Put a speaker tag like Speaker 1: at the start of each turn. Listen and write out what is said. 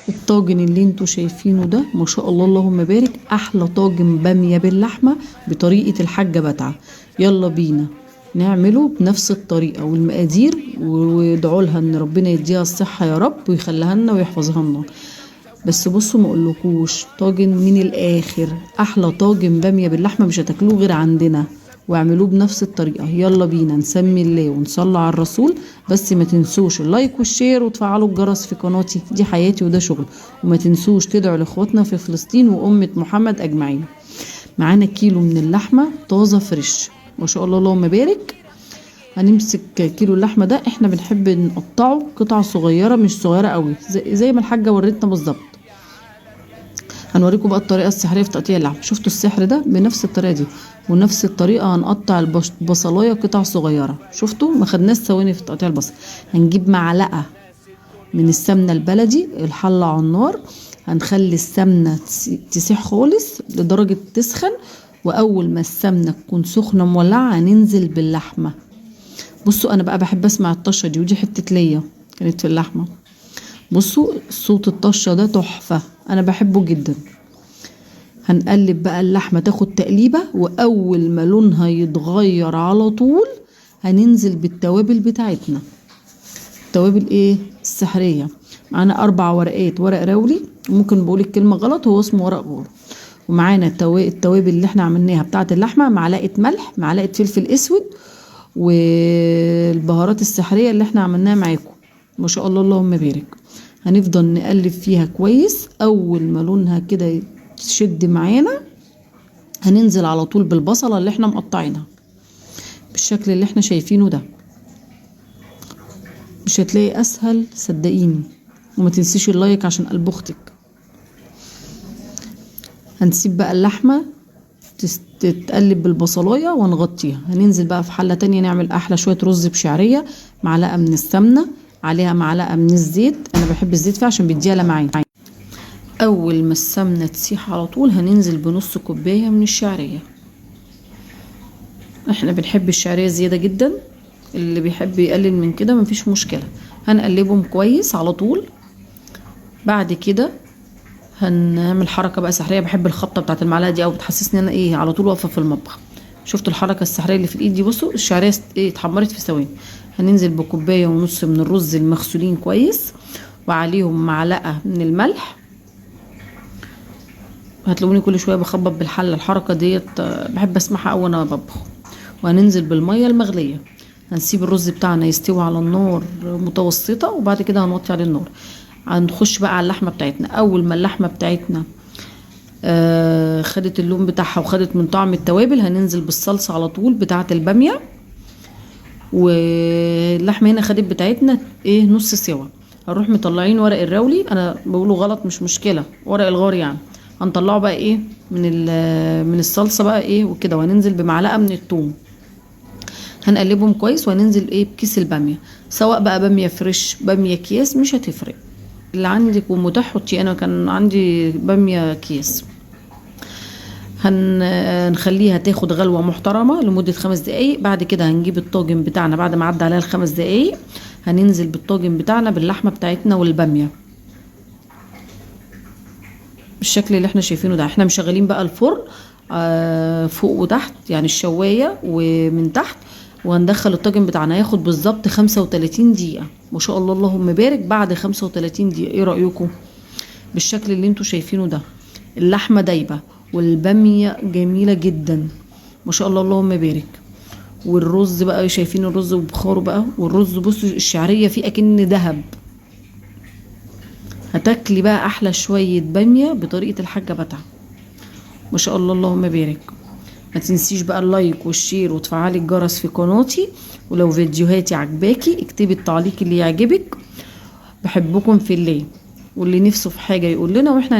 Speaker 1: الطاجن اللي انتوا شايفينه ده ما شاء الله اللهم بارك، احلى طاجن بامية باللحمة بطريقة الحاجة بتعة. يلا بينا نعمله بنفس الطريقة والمقادير، وادعوا لها ان ربنا يديها الصحة يا رب ويخليها لنا ويحفظها لنا. بس بصوا ما اقولكوش طاجن من الاخر، احلى طاجن بامية باللحمة مش هتاكلوه غير عندنا، واعملوه بنفس الطريقة. يلا بينا نسمي الله ونصلي على الرسول. بس ما تنسوش اللايك والشير وتفعلوا الجرس في قناتي، دي حياتي وده شغل. وما تنسوش تدعوا لاخواتنا في فلسطين وأمة محمد أجمعين. معانا كيلو من اللحمة طازة فريش ما شاء الله اللهم بارك. هنمسك كيلو اللحمة ده، احنا بنحب نقطعه قطع صغيرة مش صغيرة قوي، زي ما الحاجة وريتنا بالظبط. هنوريكم بقى الطريقه السحريه في تقطيع اللحم. شفتوا السحر ده؟ بنفس الطريقه دي ونفس الطريقه هنقطع البصلايه قطع صغيره. شفتوا؟ ما خدناش ثواني في تقطيع البصل. هنجيب معلقه من السمنه البلدي، الحله على النار، هنخلي السمنه تسيح خالص لدرجه تسخن، واول ما السمنه تكون سخنه مولعه هننزل باللحمه. بصوا انا بقى بحب اسمع الطشه دي، ودي حته ليا كانت في اللحمه. بصوا صوت الطشه ده تحفه، انا بحبه جدا. هنقلب بقى اللحمه تاخد تقليبه، واول ما لونها يتغير على طول هننزل بالتوابل بتاعتنا. التوابل ايه السحريه؟ معانا 4 ورقات ورق راولي، ممكن بقول الكلمه غلط، هو اسمه ورق غور. ومعانا التوابل اللي احنا عملناها بتاعه اللحمه، معلقه ملح، معلقه فلفل اسود، والبهارات السحريه اللي احنا عملناها معاكم ما شاء الله اللهم بارك. هنفضل نقلب فيها كويس، اول ما لونها كده تشد معانا هننزل على طول بالبصله اللي احنا مقطعينها بالشكل اللي احنا شايفينه ده. مش هتلاقي اسهل صدقيني. وما تنسيش اللايك عشان قلب اختك. هنسيب بقى اللحمه تتقلب بالبصلايه ونغطيها. هننزل بقى في حله تانية نعمل احلى شويه رز بشعريه، معلقه من السمنه عليها معلقه من الزيت، انا بحب الزيت فيها عشان بيديها لمعان. اول ما السمنه تسيح على طول هننزل بنص كوبايه من الشعريه. احنا بنحب الشعريه زياده جدا، اللي بيحب يقلل من كده مفيش مشكله. هنقلبهم كويس على طول. بعد كده هنعمل حركه بقى سحريه، بحب الخبطه بتاعت المعلقه دي، او بتحسسني ان انا ايه على طول واقفه في المطبخ. شفتوا الحركه السحريه اللي في الايد دي؟ بصوا الشعريه ايه اتحمرت في ثواني. هننزل بكوبايه ونص من الرز المغسولين كويس، وعليهم معلقه من الملح. هتلاقوني كل شويه بخبط بالحله، الحركه ديت بحب اسمعها اول وانا بطبخ. وهننزل بالميه المغليه. هنسيب الرز بتاعنا يستوي على النار متوسطه، وبعد كده هنوطي عليه النار. هنخش بقى على اللحمه بتاعتنا. اول ما اللحمه بتاعتنا خدت اللون بتاعها وخدت من طعم التوابل، هننزل بالصلصه على طول بتاعه الباميه. واللحمه هنا خدت بتاعتنا ايه نص سوا. هنروح مطلعين ورق الراولي، انا بقوله غلط مش مشكله، ورق الغار يعني. هنطلعه بقى ايه من الصلصه بقى ايه وكده، وهننزل بمعلقه من الثوم. هنقلبهم كويس، وهننزل ايه بكيس الباميه، سواء بقى باميه فريش باميه اكياس مش هتفرق، اللي عندك ومتاح حطي. انا كان عندي باميه اكياس. هنخليها تاخد غلوه محترمه لمده 5 دقايق. بعد كده هنجيب الطاجن بتاعنا بعد ما عدى عليها ال5 دقايق، هننزل بالطاجن بتاعنا باللحمه بتاعتنا والباميه بالشكل اللي احنا شايفينه ده. احنا مشغلين بقى الفرن فوق وتحت، يعني الشوايه ومن تحت. وهندخل الطاجن بتاعنا ياخد بالظبط 35 دقيقه ما شاء الله اللهم بارك. بعد 35 دقيقه ايه رايكم بالشكل اللي انتوا شايفينه ده؟ اللحمه دايبه والباميه جميله جدا ما شاء الله اللهم بارك. والرز بقى شايفين الرز وبخاره بقى، والرز بصوا الشعريه فيه اكن ذهب. هتاكلي بقى احلى شويه باميه بطريقه الحاجه بتاعها ما شاء الله اللهم بارك. ما تنسيش بقى اللايك والشير وتفعلي الجرس في قناتي. ولو فيديوهاتي عجباكي اكتبي التعليق اللي يعجبك. بحبكم في الله، واللي نفسه في حاجه يقول لنا واحنا